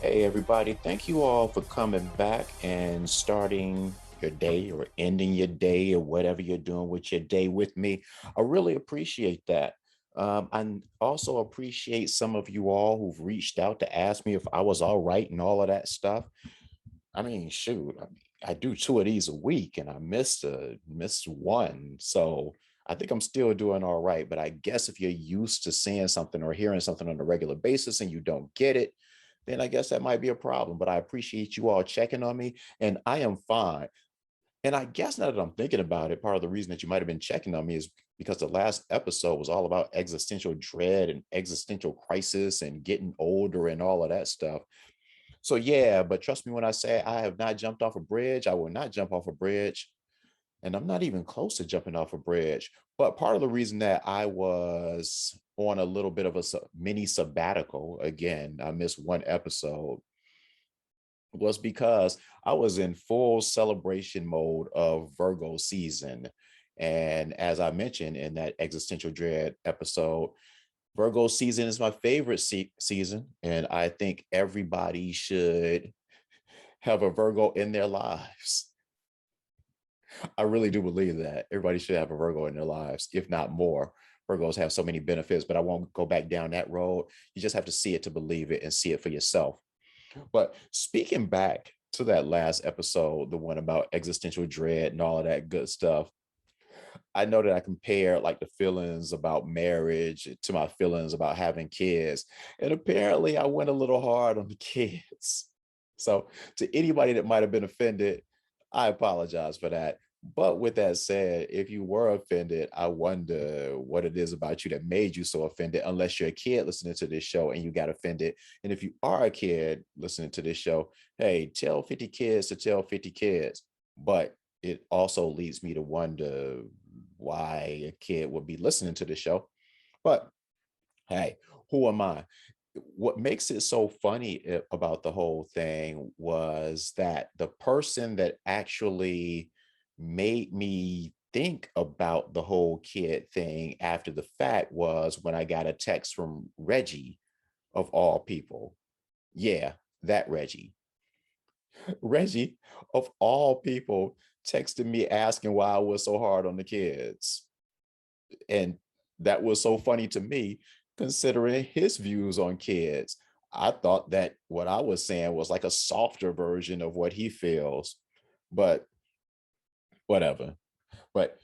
Hey, everybody. Thank you all for coming back and starting your day or ending your day or whatever you're doing with your day with me. I really appreciate that. I also appreciate some of you all who've reached out to ask me if I was all right and all of that stuff. I mean, shoot, I do two of these a week and I missed one. So I think I'm still doing all right. But I guess if you're used to seeing something or hearing something on a regular basis and you don't get it, then I guess that might be a problem. But I appreciate you all checking on me and I am fine. And I guess now that I'm thinking about it, part of the reason that you might have been checking on me is because the last episode was all about existential dread and existential crisis and getting older and all of that stuff. So yeah, but trust me when I say I have not jumped off a bridge. I will not jump off a bridge, and I'm not even close to jumping off a bridge. But part of the reason that I was on a little bit of a mini sabbatical, again, I missed one episode, was because I was in full celebration mode of Virgo season. And as I mentioned in that existential dread episode, Virgo season is my favorite season, and I think everybody should have a Virgo in their lives. I really do believe that everybody should have a Virgo in their lives, if not more. Virgos have so many benefits, but I won't go back down that road. You just have to see it to believe it and see it for yourself. But speaking back to that last episode, the one about existential dread and all of that good stuff, I know that I compare like the feelings about marriage to my feelings about having kids. And apparently I went a little hard on the kids. So to anybody that might have been offended, I apologize for that. But with that said, if you were offended, I wonder what it is about you that made you so offended, unless you're a kid listening to this show and you got offended. And if you are a kid listening to this show, hey, tell 50 kids to tell 50 kids. But it also leads me to wonder why a kid would be listening to the show. But hey, who am I? What makes it so funny about the whole thing was that the person that actually made me think about the whole kid thing after the fact was when I got a text from Reggie, of all people. Yeah, that Reggie. Reggie, of all people, texted me asking why I was so hard on the kids. And that was so funny to me, considering his views on kids. I thought that what I was saying was like a softer version of what he feels, but whatever. But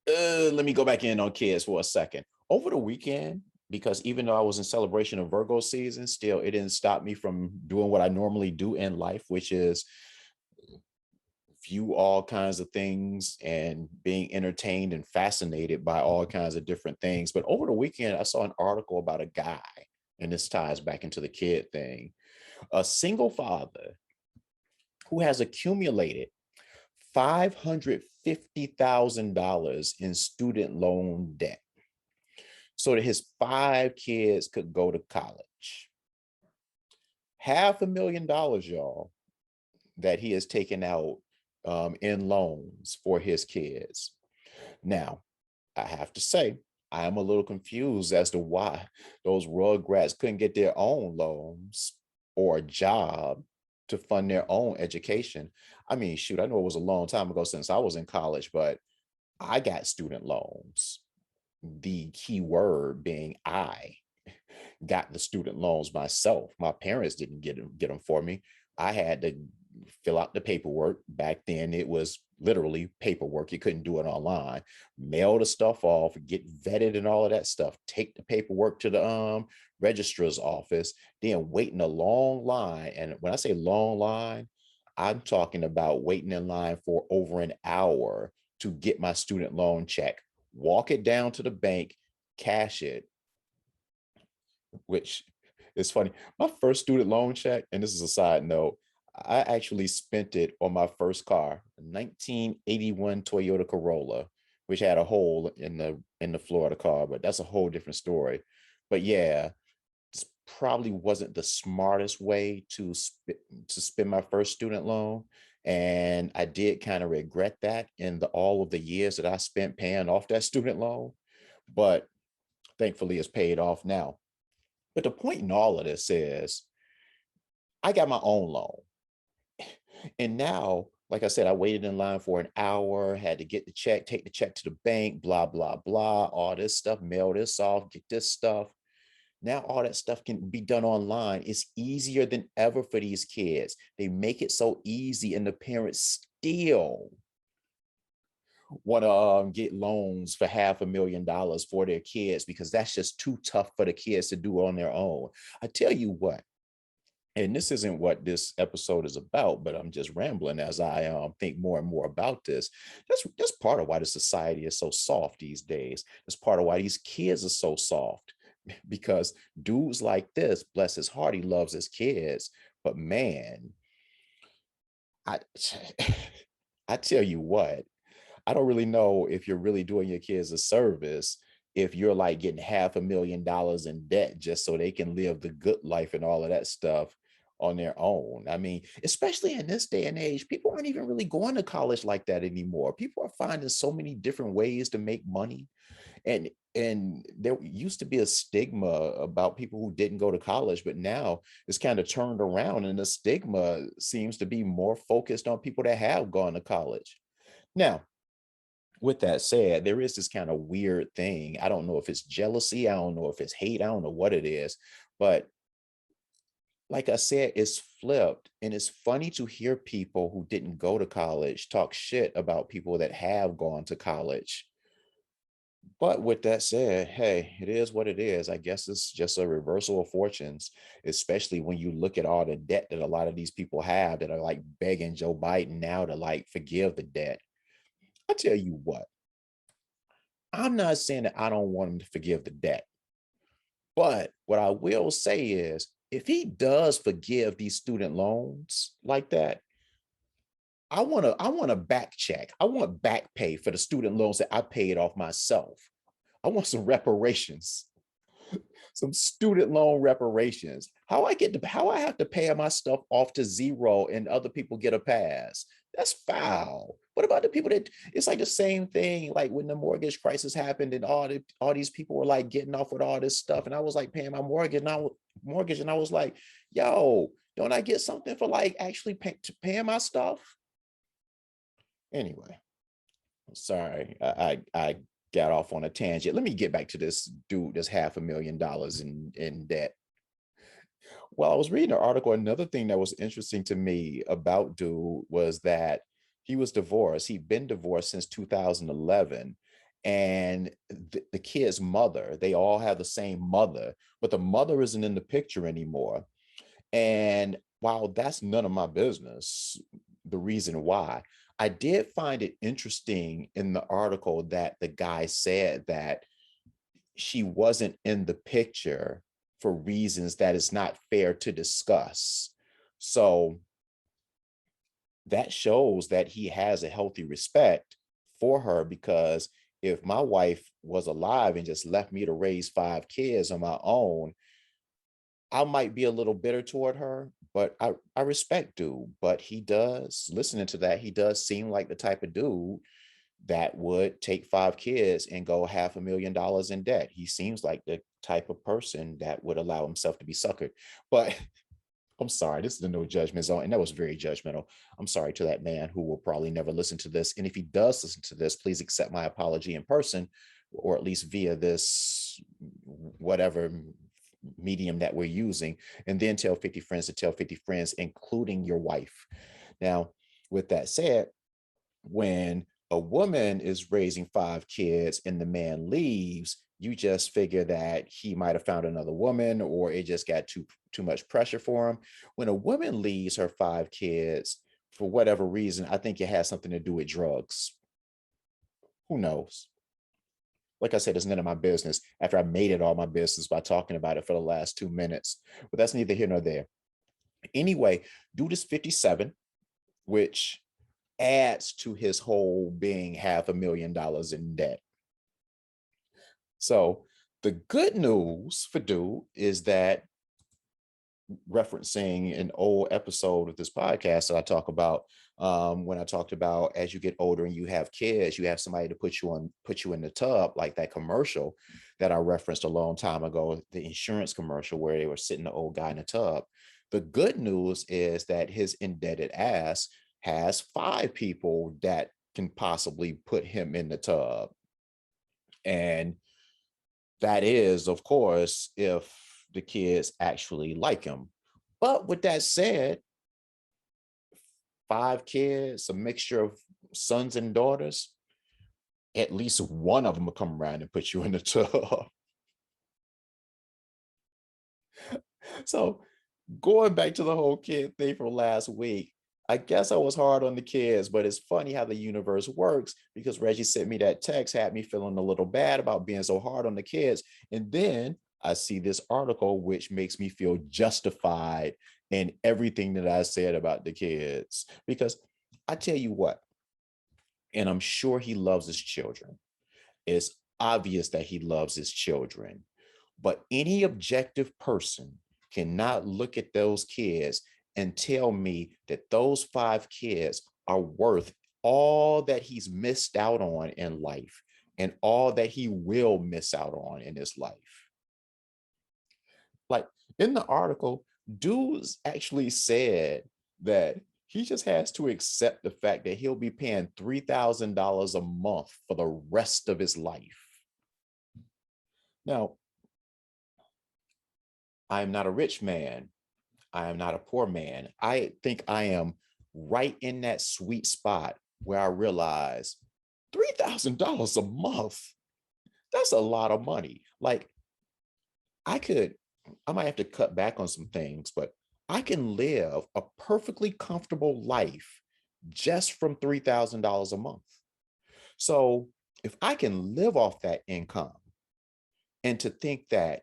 let me go back in on kids for a second. Over the weekend, because even though I was in celebration of Virgo season, still it didn't stop me from doing what I normally do in life, which is view all kinds of things and being entertained and fascinated by all kinds of different things. But over the weekend, I saw an article about a guy, and this ties back into the kid thing, a single father who has accumulated $550,000 in student loan debt so that his five kids could go to college. $500,000, y'all, that he has taken out in loans for his kids. Now, I have to say, I am a little confused as to why those rugrats couldn't get their own loans or a job to fund their own education. I mean, shoot, I know it was a long time ago since I was in college, but I got student loans. The key word being I got the student loans myself. My parents didn't get them for me. I had to fill out the paperwork. Back then, it was literally paperwork. You couldn't do it online. Mail the stuff off, get vetted and all of that stuff. Take the paperwork to the registrar's office, then wait in a long line. And when I say long line, I'm talking about waiting in line for over an hour to get my student loan check. Walk it down to the bank, cash it, which is funny. My first student loan check, and this is a side note, I actually spent it on my first car, a 1981 Toyota Corolla, which had a hole in the floor of the car, but that's a whole different story. But yeah, this probably wasn't the smartest way to spend my first student loan. And I did kind of regret that in all of the years that I spent paying off that student loan. But thankfully it's paid off now. But the point in all of this is I got my own loan. And now, like I said, I waited in line for an hour, had to get the check, take the check to the bank, blah, blah, blah, all this stuff, mail this off, get this stuff. Now all that stuff can be done online. It's easier than ever for these kids. They make it so easy, and the parents still want to get loans for $500,000 for their kids because that's just too tough for the kids to do on their own. I tell you what, and this isn't what this episode is about, but I'm just rambling as I think more and more about this. That's part of why the society is so soft these days. That's part of why these kids are so soft because dudes like this, bless his heart, he loves his kids, but man, I I tell you what, I don't really know if you're really doing your kids a service if you're like getting $500,000 in debt just so they can live the good life and all of that stuff on their own. I mean, especially in this day and age, people aren't even really going to college like that anymore. People are finding so many different ways to make money. And there used to be a stigma about people who didn't go to college, but now it's kind of turned around and the stigma seems to be more focused on people that have gone to college. Now, with that said, there is this kind of weird thing. I don't know if it's jealousy, I don't know if it's hate, I don't know what it is, but like I said, it's flipped. And it's funny to hear people who didn't go to college talk shit about people that have gone to college. But with that said, hey, it is what it is. I guess it's just a reversal of fortunes, especially when you look at all the debt that a lot of these people have that are like begging Joe Biden now to like forgive the debt. I tell you what, I'm not saying that I don't want him to forgive the debt. But what I will say is, if he does forgive these student loans like that, I want a back check. I want back pay for the student loans that I paid off myself. I want some reparations, some student loan reparations. How I have to pay my stuff off to zero and other people get a pass. That's foul. What about the people that it's like the same thing, like when the mortgage crisis happened and all these people were like getting off with all this stuff. And I was like paying my mortgage, and I was like, yo, don't I get something for like actually paying my stuff? Anyway, sorry, I got off on a tangent. Let me get back to this dude that's $500,000 in debt. While I was reading the article, another thing that was interesting to me about dude was that he was divorced. He'd been divorced since 2011. And the kid's mother, they all have the same mother, but the mother isn't in the picture anymore. And while that's none of my business, the reason why, I did find it interesting in the article that the guy said that she wasn't in the picture for reasons that is not fair to discuss. So that shows that he has a healthy respect for her because if my wife was alive and just left me to raise five kids on my own, I might be a little bitter toward her, but I respect dude. But he does, listening to that, he does seem like the type of dude that would take five kids and go $500,000 in debt. He seems like the type of person that would allow himself to be suckered. But I'm sorry, this is the no judgment zone. And that was very judgmental. I'm sorry to that man who will probably never listen to this. And if he does listen to this, please accept my apology in person or at least via this whatever medium that we're using. And then tell 50 friends to tell 50 friends, including your wife. Now, with that said, when a woman is raising five kids and the man leaves, you just figure that he might have found another woman or it just got too much pressure for him. When a woman leaves her five kids for whatever reason, I think it has something to do with drugs. Who knows? Like I said, it's none of my business after I made it all my business by talking about it for the last 2 minutes. But that's neither here nor there. Anyway, dude is 57, which adds to his whole being $500,000 in debt. So the good news for dude is that, referencing an old episode of this podcast that I talk about, when I talked about as you get older and you have kids, you have somebody to put you in the tub, like that commercial that I referenced a long time ago, the insurance commercial where they were sitting the old guy in the tub. The good news is that his indebted ass has 5 people that can possibly put him in the tub. And that is, of course, if the kids actually like him. But with that said, 5 kids, a mixture of sons and daughters, at least one of them will come around and put you in the tub. So going back to the whole kid thing from last week, I guess I was hard on the kids, but it's funny how the universe works because Reggie sent me that text, had me feeling a little bad about being so hard on the kids. And then I see this article, which makes me feel justified in everything that I said about the kids. Because I tell you what, and I'm sure he loves his children. It's obvious that he loves his children. But any objective person cannot look at those kids and tell me that those 5 kids are worth all that he's missed out on in life and all that he will miss out on in his life. Like in the article, dudes actually said that he just has to accept the fact that he'll be paying $3,000 a month for the rest of his life. Now, I am not a rich man. I am not a poor man. I think I am right in that sweet spot where I realize $3,000 a month, that's a lot of money. Like I could, I might have to cut back on some things, but I can live a perfectly comfortable life just from $3,000 a month. So if I can live off that income and to think that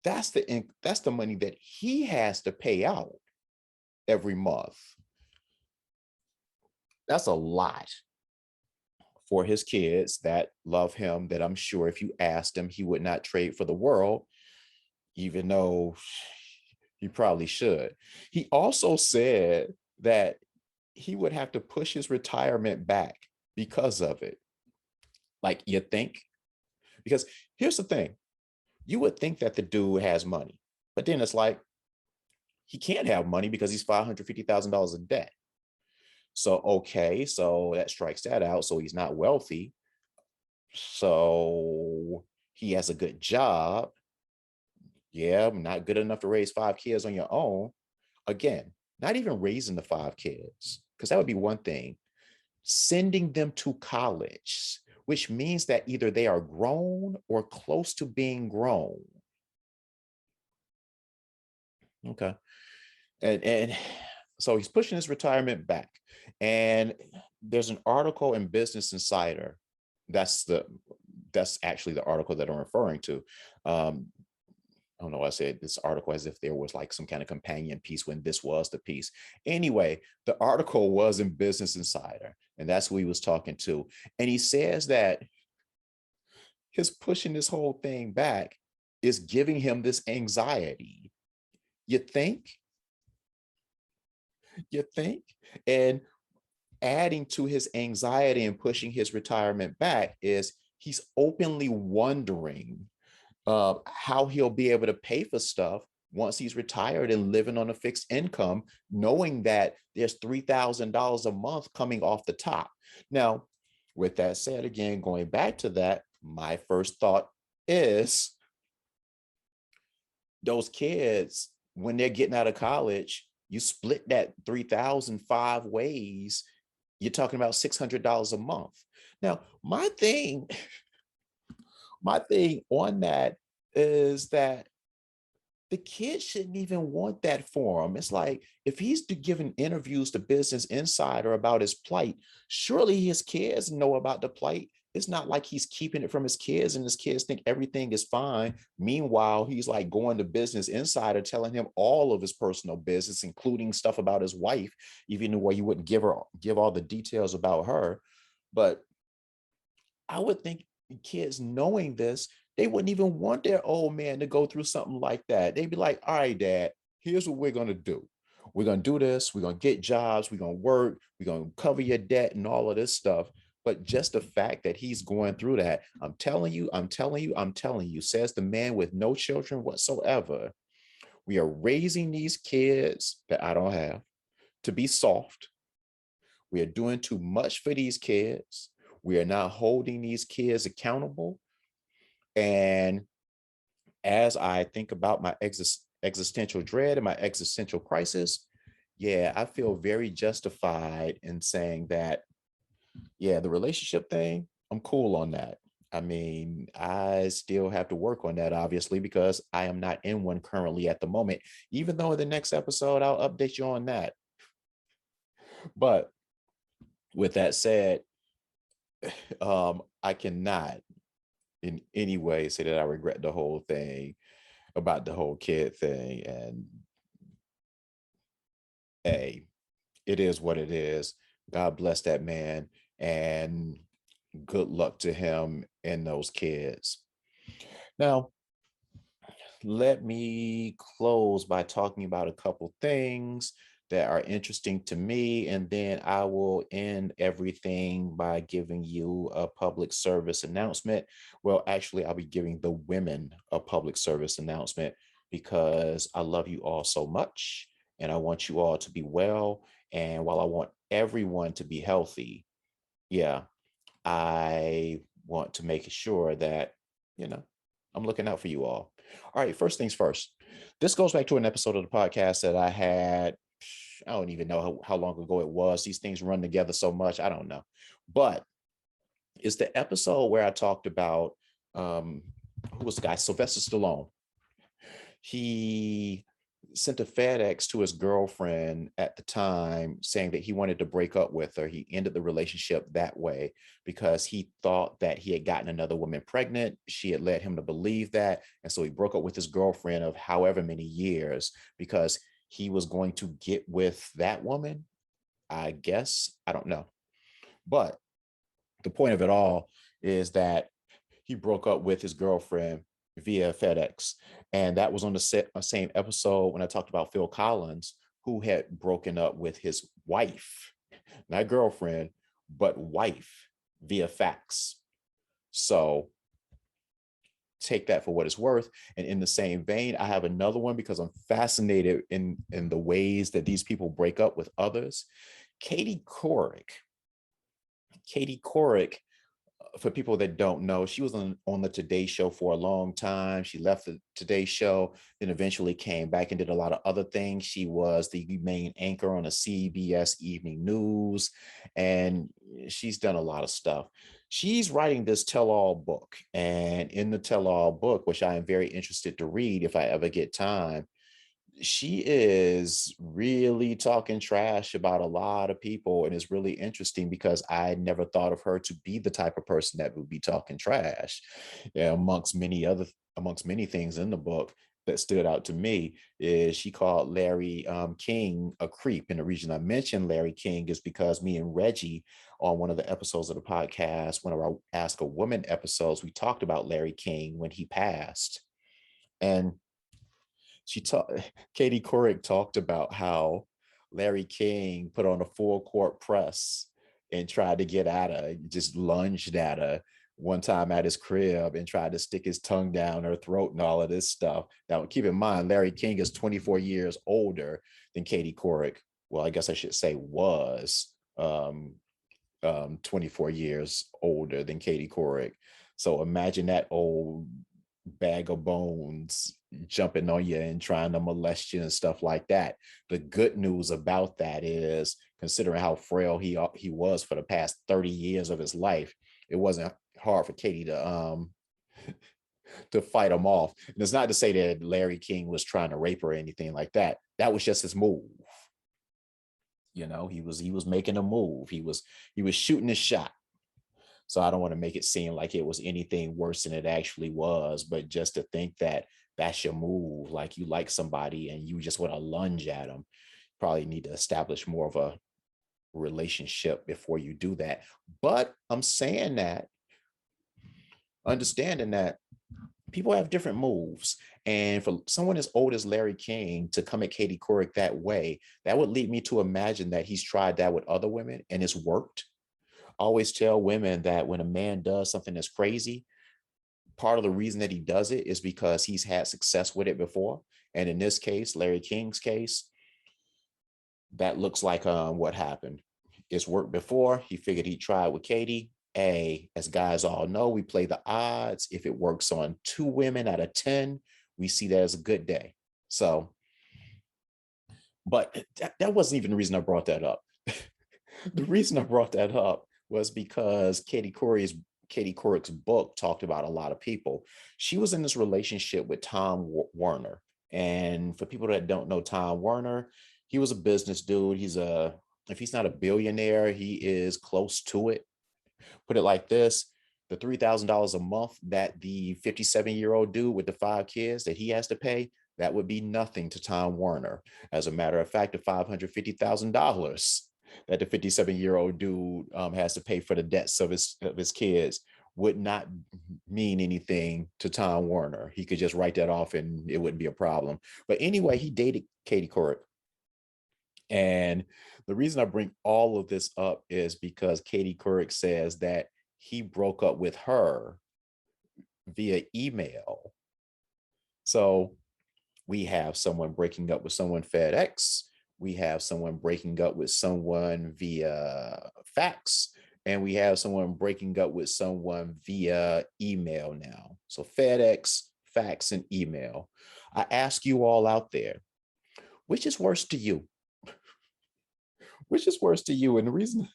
that's the money that he has to pay out every month, that's a lot for his kids that love him, that I'm sure if you asked him, he would not trade for the world, even though he probably should. He also said that he would have to push his retirement back because of it. Like, you think? Because here's the thing, you would think that the dude has money, but then it's like, he can't have money because he's $550,000 in debt. So, okay, so that strikes that out. So he's not wealthy. So he has a good job. Yeah, not good enough to raise 5 kids on your own. Again, not even raising the 5 kids, because that would be one thing. Sending them to college, which means that either they are grown or close to being grown. Okay. And so he's pushing his retirement back. And there's an article in Business Insider. That's the that's actually the article that I'm referring to. I don't know. I said this article as if there was like some kind of companion piece when this was the piece. Anyway, the article was in Business Insider, and that's who he was talking to. And he says that his pushing this whole thing back is giving him this anxiety. You think? You think? And adding to his anxiety and pushing his retirement back is he's openly wondering how he'll be able to pay for stuff once he's retired and living on a fixed income, knowing that there's $3,000 a month coming off the top. Now, with that said, again, going back to that, my first thought is those kids, when they're getting out of college, you split that 3,000 5 ways, you're talking about $600 a month. Now, my thing on that is that the kid shouldn't even want that for him. It's like if he's giving interviews to Business Insider about his plight, surely his kids know about the plight. It's not like he's keeping it from his kids and his kids think everything is fine. Meanwhile, he's like going to Business Insider telling him all of his personal business, including stuff about his wife, even though he wouldn't give all the details about her. But I would think kids knowing this, they wouldn't even want their old man to go through something like that. They'd be like, all right, dad, here's what we're going to do. We're going to do this. We're going to get jobs. We're going to work. We're going to cover your debt and all of this stuff. But just the fact that he's going through that, I'm telling you, says the man with no children whatsoever, We are raising these kids that I don't have to be soft. We are doing too much for these kids. We are not holding these kids accountable. And as I think about my existential dread and my existential crisis, yeah, I feel very justified in saying that, yeah, the relationship thing, I'm cool on that. I mean, I still have to work on that, obviously, because I am not in one currently at the moment, even though in the next episode, I'll update you on that. But with that said, I cannot in any way say that I regret the whole thing about the whole kid thing. And hey, it is what it is. God bless that man, and good luck to him and those kids. Now, let me close by talking about a couple things that are interesting to me, and then I will end everything by giving you a public service announcement. Well, actually, I'll be giving the women a public service announcement because I love you all so much and I want you all to be well. And while I want everyone to be healthy, yeah, I want to make sure that, you know, I'm looking out for you all. All right, first things first. This goes back to an episode of the podcast that I had. I don't even know how long ago it was. These things run together so much. I don't know. But it's the episode where I talked about who was the guy? Sylvester Stallone. He sent a FedEx to his girlfriend at the time saying that he wanted to break up with her. He ended the relationship that way because he thought that he had gotten another woman pregnant. She had led him to believe that. And so he broke up with his girlfriend of however many years because he was going to get with that woman. I guess. I don't know. But the point of it all is that he broke up with his girlfriend via FedEx. And that was on the same episode when I talked about Phil Collins, who had broken up with his wife, not girlfriend, but wife via fax. So take that for what it's worth. And in the same vein, I have another one because I'm fascinated in the ways that these people break up with others. Katie Couric. Katie Couric, for people that don't know, she was on the Today Show for a long time. She left the Today Show, then eventually came back and did a lot of other things. She was the main anchor on a CBS Evening News, and she's done a lot of stuff. She's writing this tell-all book, and in the tell-all book, which I am very interested to read if I ever get time, she is really talking trash about a lot of people, and it's really interesting because I never thought of her to be the type of person that would be talking trash. Yeah, amongst many things in the book that stood out to me is she called Larry King a creep. And the reason I mentioned Larry King is because me and Reggie on one of the episodes of the podcast, one of our Ask a Woman episodes, we talked about Larry King when he passed. And she talked Katie Couric talked about how Larry King put on a full court press and tried to get at her, just lunged at her one time at his crib and tried to stick his tongue down her throat and all of this stuff. Now, keep in mind, Larry King is 24 years older than Katie Couric. Well, I guess I should say was 24 years older than Katie Couric. So imagine that old bag of bones jumping on you and trying to molest you and stuff like that. The good news about that is, considering how frail he was for the past 30 years of his life, it wasn't hard for Katie to fight him off. And it's not to say that Larry King was trying to rape her or anything like that. That was just his move. You know, he was making a move. He was shooting his shot. So I don't want to make it seem like it was anything worse than it actually was, but just to think that that's your move, like you like somebody and you just want to lunge at them, probably need to establish more of a relationship before you do that. But I'm saying that, understanding that people have different moves. And for someone as old as Larry King to come at Katie Couric that way, that would lead me to imagine that he's tried that with other women and it's worked. I always tell women that when a man does something that's crazy, part of the reason that he does it is because he's had success with it before. And in this case, Larry King's case, that looks like what happened. It's worked before. He figured he'd try it with Katie. As guys all know, we play the odds. If it works on 2 women out of 10, we see that as a good day. So, but that wasn't even the reason I brought that up. The reason I brought that up was because Katie Couric's book talked about a lot of people. She was in this relationship with Tom Werner. And for people that don't know Tom Werner, he was a business dude. If he's not a billionaire, he is close to it. Put it like this, the $3,000 a month that the 57-year-old dude with the 5 kids that he has to pay, that would be nothing to Tom Werner. As a matter of fact, the $550,000 that the 57-year-old dude has to pay for the debts of his kids would not mean anything to Tom Werner. He could just write that off and it wouldn't be a problem. But anyway, he dated Katie Couric. And the reason I bring all of this up is because Katie Couric says that he broke up with her via email. So we have someone breaking up with someone FedEx. We have someone breaking up with someone via fax. And we have someone breaking up with someone via email now. So FedEx, fax, and email. I ask you all out there, which is worse to you? Which is worse to you? And the reason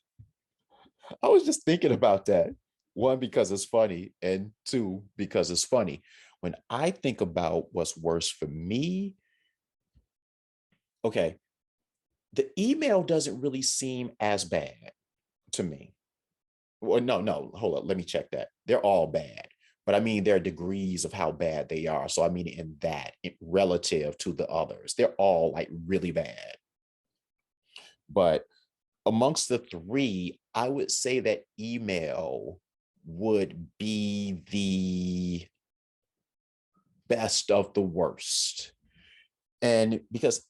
I was just thinking about that, one, because it's funny, and two, because it's funny. When I think about what's worse for me, okay, the email doesn't really seem as bad to me. Well, no, hold up. Let me check that. They're all bad, but I mean, there are degrees of how bad they are. So I mean, relative to the others, they're all like really bad. But amongst the three, I would say that email would be the best of the worst. And because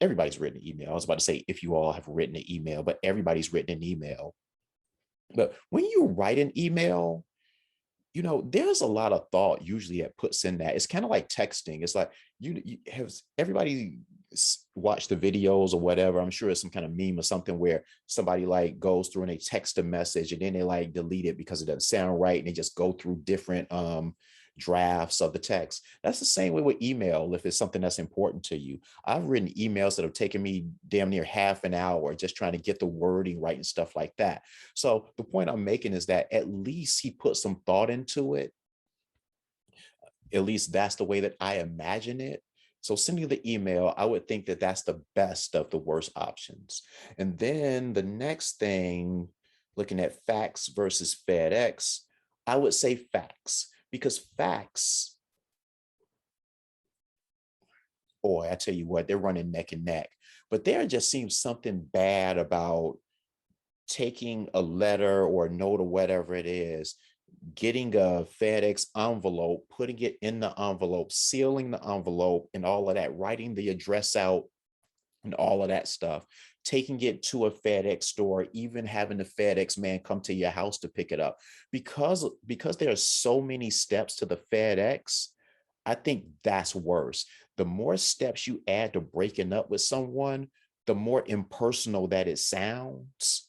everybody's written an email. I was about to say, if you all have written an email, but everybody's written an email. But when you write an email, there's a lot of thought usually that puts in that. It's kind of like texting. It's like you have everybody watched the videos or whatever. I'm sure it's some kind of meme or something where somebody like goes through and they text a message and then they like delete it because it doesn't sound right. And they just go through different drafts of the text. That's the same way with email. If it's something that's important to you, I've written emails that have taken me damn near half an hour just trying to get the wording right and stuff like that. So the point I'm making is that at least he put some thought into it. At least that's the way that I imagine it. So sending the email, I would think that that's the best of the worst options. And then the next thing, looking at fax versus FedEx, I would say fax, because fax, boy, I tell you what, they're running neck and neck. But there just seems something bad about taking a letter or a note or whatever it is, getting a FedEx envelope, putting it in the envelope, sealing the envelope and all of that, writing the address out and all of that stuff, taking it to a FedEx store, even having the FedEx man come to your house to pick it up. Because there are so many steps to the FedEx, I think that's worse. The more steps you add to breaking up with someone, the more impersonal that it sounds,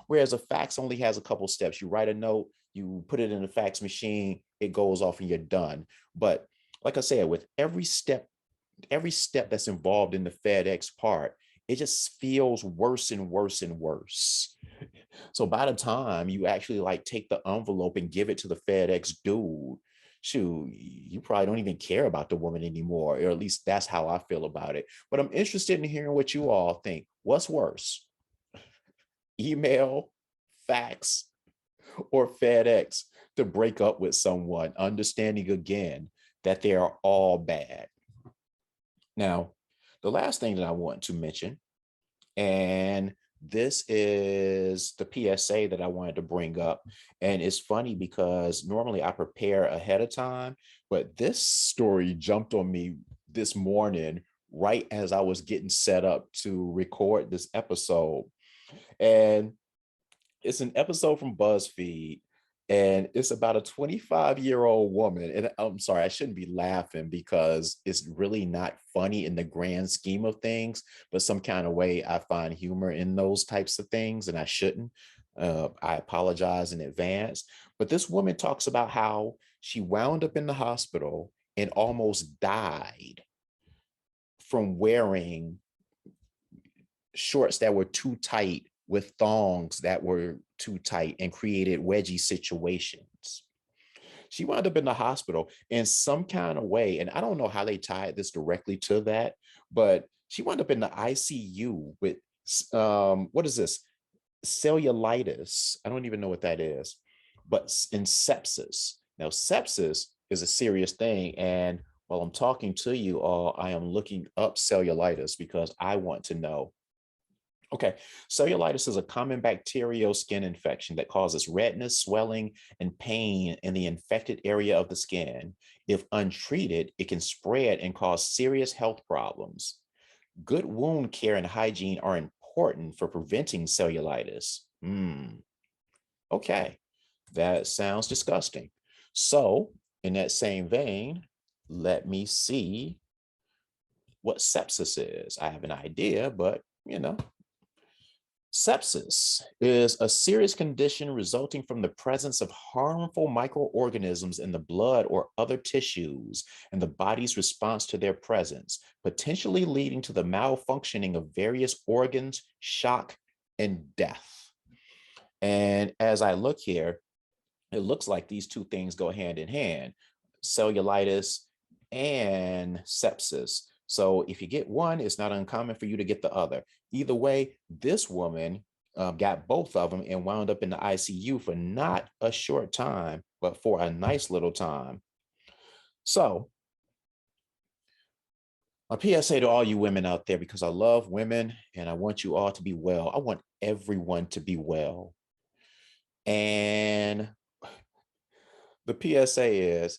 whereas a fax only has a couple steps. You write a note, you put it in the fax machine, it goes off and you're done. But like I said, with every step that's involved in the FedEx part, it just feels worse and worse and worse. So by the time you actually like take the envelope and give it to the FedEx dude, shoot, you probably don't even care about the woman anymore, or at least that's how I feel about it. But I'm interested in hearing what you all think. What's worse? Email, fax, or FedEx to break up with someone, understanding again that they are all bad. Now, the last thing that I want to mention, and this is the PSA that I wanted to bring up. And it's funny because normally I prepare ahead of time, but this story jumped on me this morning right as I was getting set up to record this episode. And it's an episode from BuzzFeed, And it's about a 25-year-old woman. And I'm sorry, I shouldn't be laughing because it's really not funny in the grand scheme of things, but some kind of way I find humor in those types of things, and I shouldn't. I apologize in advance. But this woman talks about how she wound up in the hospital and almost died from wearing shorts that were too tight with thongs that were too tight and created wedgie situations. She wound up in the hospital in some kind of way. And I don't know how they tied this directly to that, but she wound up in the ICU with what is this? Cellulitis. I don't even know what that is, but in sepsis. Now, sepsis is a serious thing. And while I'm talking to you all, I am looking up cellulitis because I want to know. Okay, cellulitis is a common bacterial skin infection that causes redness, swelling, and pain in the infected area of the skin. If untreated, it can spread and cause serious health problems. Good wound care and hygiene are important for preventing cellulitis. Okay, that sounds disgusting. So, in that same vein, let me see what sepsis is. I have an idea, but sepsis is a serious condition resulting from the presence of harmful microorganisms in the blood or other tissues and the body's response to their presence, potentially leading to the malfunctioning of various organs, shock, and death. And as I look here, it looks like these two things go hand in hand, cellulitis and sepsis. So if you get one, it's not uncommon for you to get the other. Either way, this woman got both of them and wound up in the ICU for not a short time, but for a nice little time. So a PSA to all you women out there, because I love women and I want you all to be well. I want everyone to be well. And the PSA is,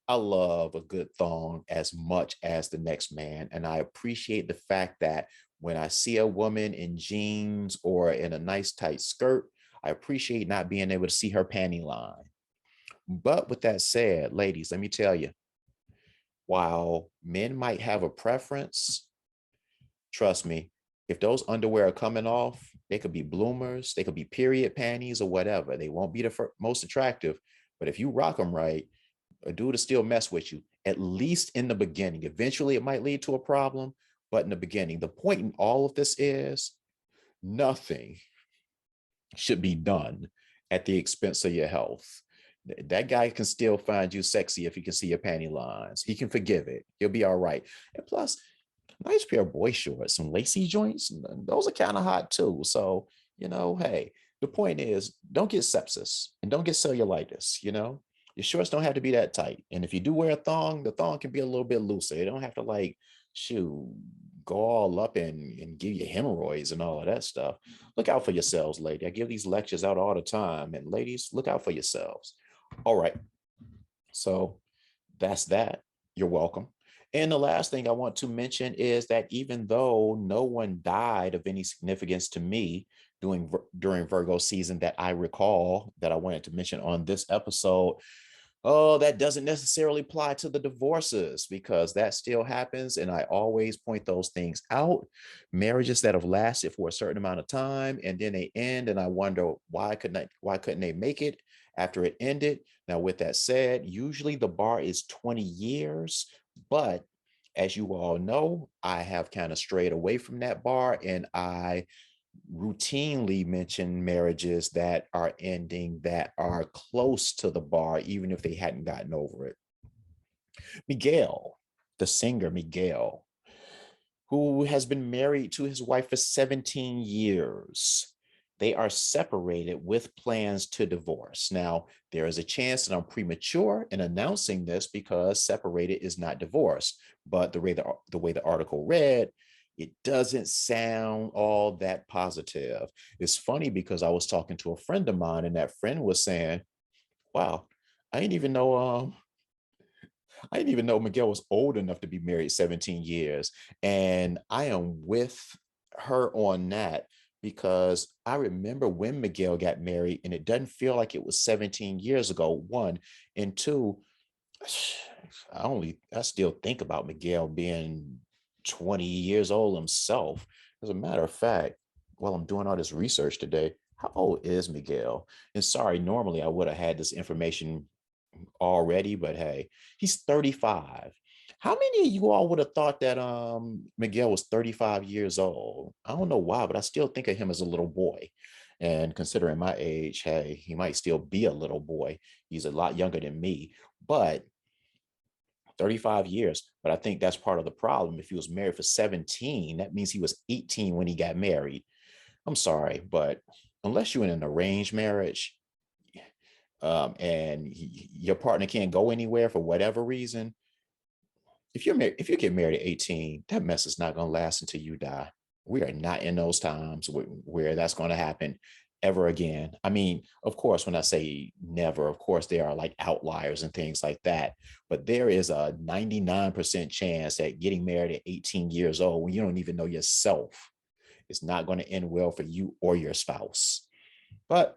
I love a good thong as much as the next man. And I appreciate the fact that when I see a woman in jeans or in a nice tight skirt, I appreciate not being able to see her panty line. But with that said, ladies, let me tell you, while men might have a preference, trust me, if those underwear are coming off, they could be bloomers, they could be period panties or whatever. They won't be the most attractive. But if you rock them right, a dude will still mess with you, at least in the beginning. Eventually, it might lead to a problem, but in the beginning, the point in all of this is nothing should be done at the expense of your health. That guy can still find you sexy if he can see your panty lines. He can forgive it. He'll be all right. And plus, nice pair of boy shorts, some lacy joints, those are kind of hot too. So, hey, the point is don't get sepsis and don't get cellulitis, Your shorts don't have to be that tight. And if you do wear a thong, the thong can be a little bit looser. You don't have to shoot, go all up and give you hemorrhoids and all of that stuff. Look out for yourselves, lady. I give these lectures out all the time. And ladies, look out for yourselves. All right. So that's that. You're welcome. And the last thing I want to mention is that even though no one died of any significance to me during Virgo season that I recall that I wanted to mention on this episode, oh, that doesn't necessarily apply to the divorces because that still happens. And I always point those things out. Marriages that have lasted for a certain amount of time and then they end. And I wonder why couldn't they make it after it ended? Now, with that said, usually the bar is 20 years, but as you all know, I have kind of strayed away from that bar and I routinely mention marriages that are ending that are close to the bar, even if they hadn't gotten over it. Miguel, the singer Miguel, who has been married to his wife for 17 years. They are separated with plans to divorce. Now, there is a chance that I'm premature in announcing this because separated is not divorce. But the way the article read, it doesn't sound all that positive. It's funny because I was talking to a friend of mine, and that friend was saying, "Wow, I didn't even know I didn't even know Miguel was old enough to be married 17 years." And I am with her on that. because I remember when Miguel got married, and it doesn't feel like it was 17 years ago, one. And two, I still think about Miguel being 20 years old himself. As a matter of fact, while I'm doing all this research today, how old is Miguel? And sorry, normally I would have had this information already, but hey, he's 35. How many of you all would have thought that Miguel was 35 years old? I don't know why, but I still think of him as a little boy. And considering my age, hey, he might still be a little boy. He's a lot younger than me, but 35 years. But I think that's part of the problem. If he was married for 17, that means he was 18 when he got married. I'm sorry, but unless you're in an arranged marriage, and your partner can't go anywhere for whatever reason, if you get married at 18, that mess is not going to last until you die. We are not in those times where that's going to happen ever again. I mean, of course, when I say never, of course, there are like outliers and things like that. But there is a 99% chance that getting married at 18 years old, when you don't even know yourself, is not going to end well for you or your spouse. But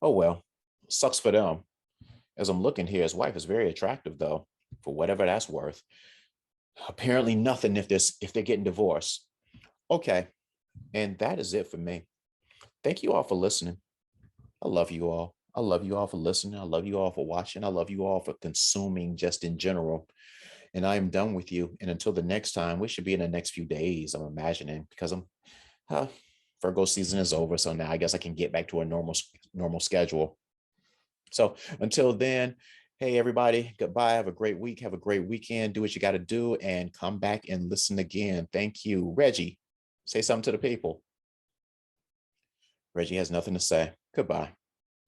oh well, sucks for them. As I'm looking here, his wife is very attractive, though, for whatever that's worth. Apparently, nothing if they're getting divorced. Okay, and that is it for me. Thank you all for listening. I love you all. I love you all for listening. I love you all for watching. I love you all for consuming just in general. And I am done with you. And until the next time, we should be in the next few days, I'm imagining, because uh, Virgo season is over. So now I guess I can get back to a normal schedule. So until then, hey, everybody, goodbye. Have a great week. Have a great weekend. Do what you got to do and come back and listen again. Thank you. Reggie, say something to the people. Reggie has nothing to say. Goodbye.